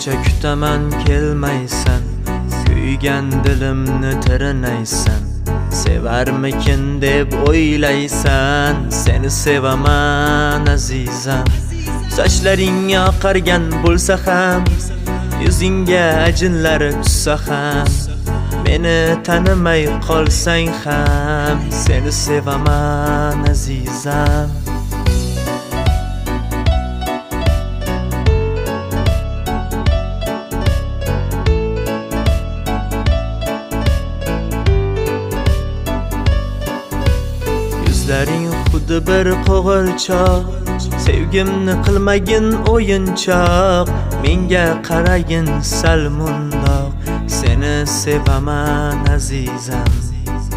Necha kutaman kelmaysan, kuygan dilimni tirinaysan. Sevarmikin deb o'ylaysan, seni sevaman azizam. Sochlaring oqargan bo'lsa ham, yuzingga ajinlar tushsa ham, meni tanimay qolsang ham, seni sevaman azizam. Yuzlaring xuddi bir qo'g'irchoq, sevgimni qilmagin o'yinchoq. Menga qaragin sal mundoq, seni sevaman azizam.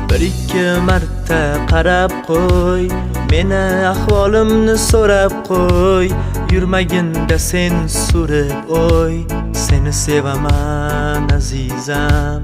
Bir-ikki marta qarab qo'y, meni ahvolimni so'rab qo'y. Yurmaginda sen surib o'y, seni sevaman azizam.